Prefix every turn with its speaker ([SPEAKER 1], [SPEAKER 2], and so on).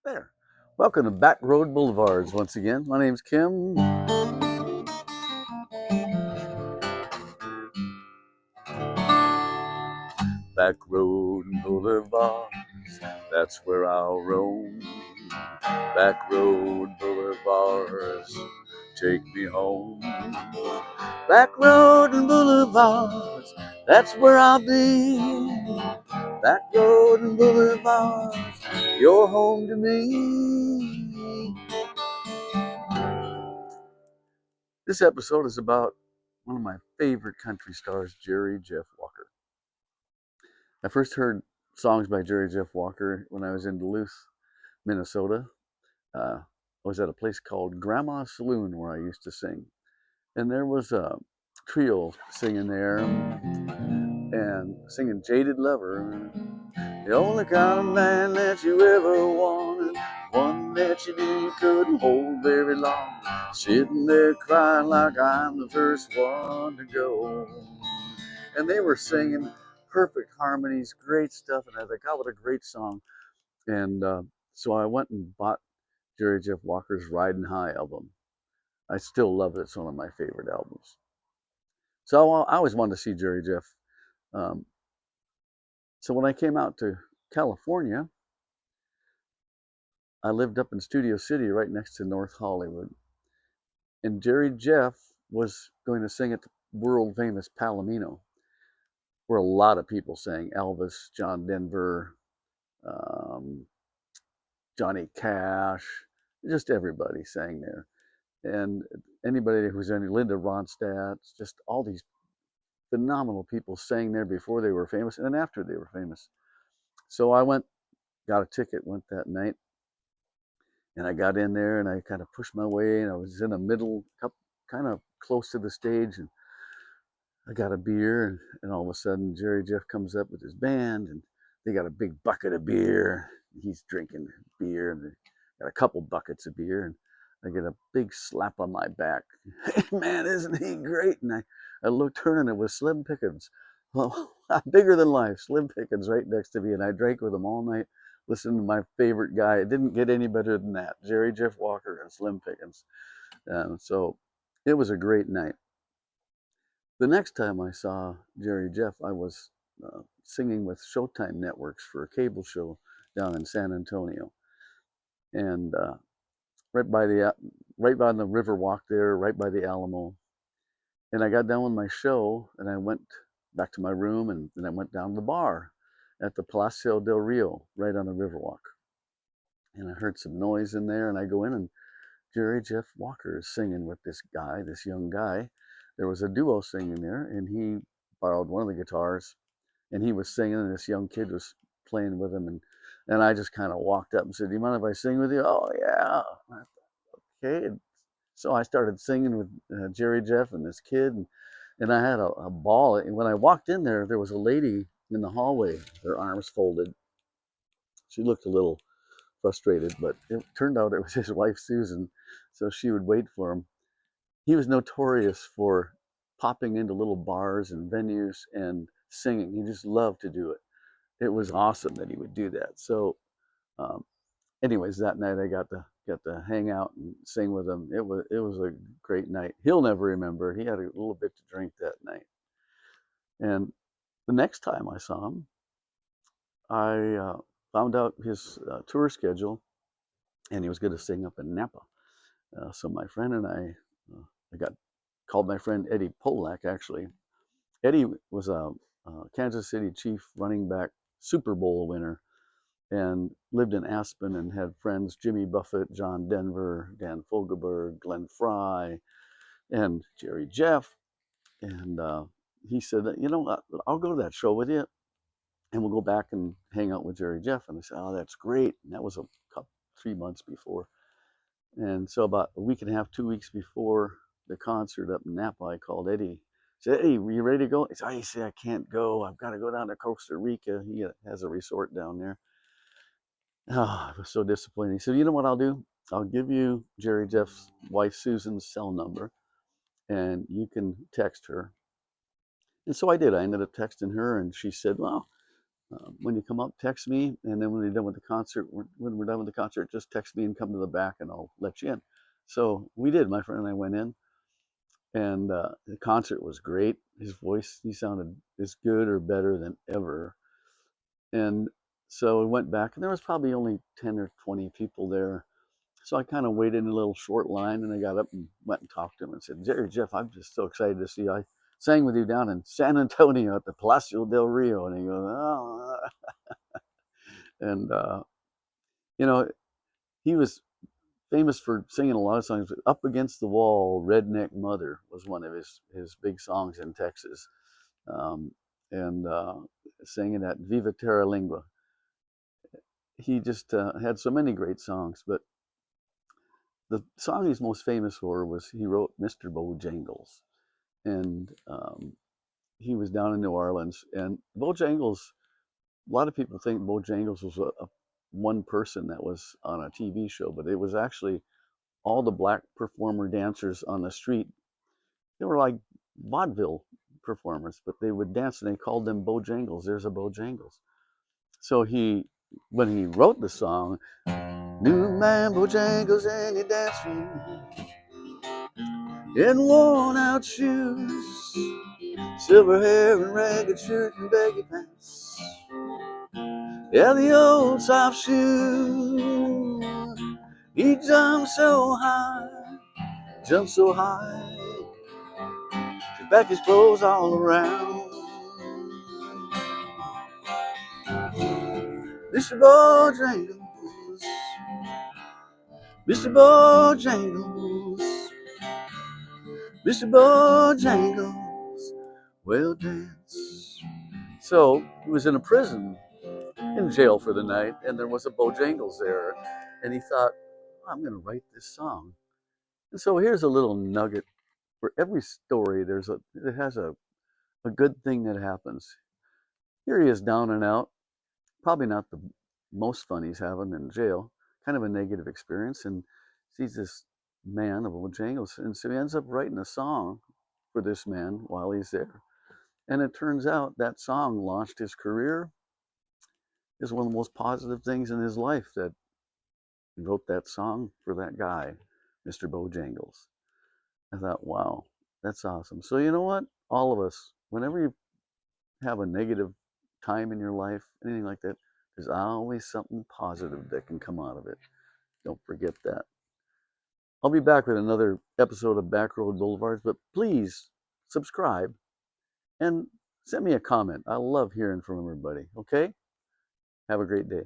[SPEAKER 1] There. Welcome to Back Road Boulevards once again. My name's Kim. Back Road Boulevards, that's where I'll roam. Back Road Boulevards, take me home. Back Road and Boulevards, that's where I'll be. Back Road and Boulevards, you're home to me. This episode is about one of my favorite country stars, Jerry Jeff Walker. I first heard songs by Jerry Jeff Walker when I was in Duluth, Minnesota. I was at a place called Grandma's Saloon where I used to sing. And there was a trio singing there and singing Jaded Lover. The only kind of man that you ever wanted, one that you couldn't hold very long, sitting there crying like I'm the first one to go. And they were singing perfect harmonies, great stuff, and I thought, God, what a great song. And so I went and bought Jerry Jeff Walker's Riding High album. I still love it. It's one of my favorite albums. So I always wanted to see Jerry Jeff. Um, so when I came out to California, I lived up in Studio City right next to North Hollywood. And Jerry Jeff was going to sing at the world famous Palomino, where a lot of people sang. Elvis, John Denver, um, Johnny Cash, just everybody sang there. And anybody who was any Linda Ronstadt, just all these phenomenal people sang there before they were famous and after they were famous. So I went, got a ticket, went that night, and I got in there and I kind of pushed my way, and I was in the middle, kind of close to the stage, and I got a beer, and all of a sudden Jerry Jeff comes up with his band, and they got a big bucket of beer. He's drinking beer, and they got a couple buckets of beer, and I get a big slap on my back. Hey man, isn't he great? And I looked, turning, it was Slim Pickens. Well, bigger than life, Slim Pickens right next to me, and I drank with him all night, listening to my favorite guy. It didn't get any better than that, Jerry Jeff Walker and Slim Pickens. So it was a great night. The next time I saw Jerry Jeff, I was singing with Showtime Networks for a cable show down in San Antonio, and right by the right by the Riverwalk there, right by the Alamo. And I got done with my show, and I went back to my room, and then I went down to the bar at the Palacio del Rio, right on the Riverwalk. And I heard some noise in there, and I go in, and Jerry Jeff Walker is singing with this guy, this young guy. There was a duo singing there, and he borrowed one of the guitars, and he was singing, and this young kid was playing with him, and I just kind of walked up and said, "Do you mind if I sing with you?" "Oh yeah." Okay. And so I started singing with Jerry Jeff and this kid, and I had a ball. And when I walked in there, there was a lady in the hallway, her arms folded. She looked a little frustrated, but it turned out it was his wife Susan, so she would wait for him. He was notorious for popping into little bars and venues and singing. He just loved to do it. It was awesome that he would do that. So, um, anyways, that night I got to hang out and sing with him. It was a great night. He'll never remember. He had a little bit to drink that night. And the next time I saw him, I found out his tour schedule, and he was going to sing up in Napa. So my friend and I got called my friend Eddie Polak. Actually, Eddie was a Kansas City Chief running back Super Bowl winner, and lived in Aspen, and had friends Jimmy Buffett, John Denver, Dan Fogelberg, Glenn Fry, and Jerry Jeff. And he said, I'll go to that show with you, and we'll go back and hang out with Jerry Jeff. And I said, oh, that's great. And that was a couple, 3 months before. And so about a week and a half, 2 weeks before the concert up in Napa, I called Eddie. I said, "Hey, were you ready to go?" He said, "I say I can't go. I've got to go down to Costa Rica." He has a resort down there. Oh, I was so disappointed. He said, "You know what I'll do? I'll give you Jerry Jeff's wife Susan's cell number, and you can text her." And so I did. I ended up texting her, and she said, "Well, when you come up, text me, and then when you're done with the concert, when we're done with the concert, just text me and come to the back, and I'll let you in. So we did. My friend and I went in, and the concert was great. His voice, he sounded as good or better than ever. And so we went back, and there was probably only 10 or 20 people there. So I kind of waited in a little short line, and I got up and went and talked to him and said, Jerry, Jeff, I'm just so excited to see you. I sang with you down in San Antonio at the Palacio del Rio. And he goes, oh. And, you know, he was famous for singing a lot of songs. Up Against the Wall, Redneck Mother was one of his big songs in Texas. And singing that Viva Terra Lingua. He just had so many great songs, but the song he's most famous for was he wrote Mr. Bojangles. And he was down in New Orleans. And Bojangles, a lot of people think Bojangles was a one person that was on a TV show, but it was actually all the black performer dancers on the street. They were like vaudeville performers, but they would dance, and they called them Bojangles. There's a Bojangles. So when he wrote the song, new man Bojangles and he danced for me in worn out shoes, silver hair and ragged shirt and baggy pants. Yeah, the old soft shoe. He jumped so high, took back his clothes all around. Mr. Bojangles, Mr. Bojangles, Mr. Bojangles, well dance. So he was in a prison, in jail for the night, and there was a Bojangles there, and he thought, I'm going to write this song. And so here's a little nugget. For every story, it has a good thing that happens. Here he is down and out, probably not the most fun he's having in jail, kind of a negative experience, and sees this man of Bojangles, and so he ends up writing a song for this man while he's there. And it turns out that song launched his career. Is one of the most positive things in his life, that he wrote that song for that guy, Mr. Bojangles. I thought, wow, that's awesome. So you know what? All of us, whenever you have a negative time in your life, anything like that, there's always something positive that can come out of it. Don't forget that. I'll be back with another episode of Backroad Boulevards, but please subscribe and send me a comment. I love hearing from everybody. Okay? Have a great day.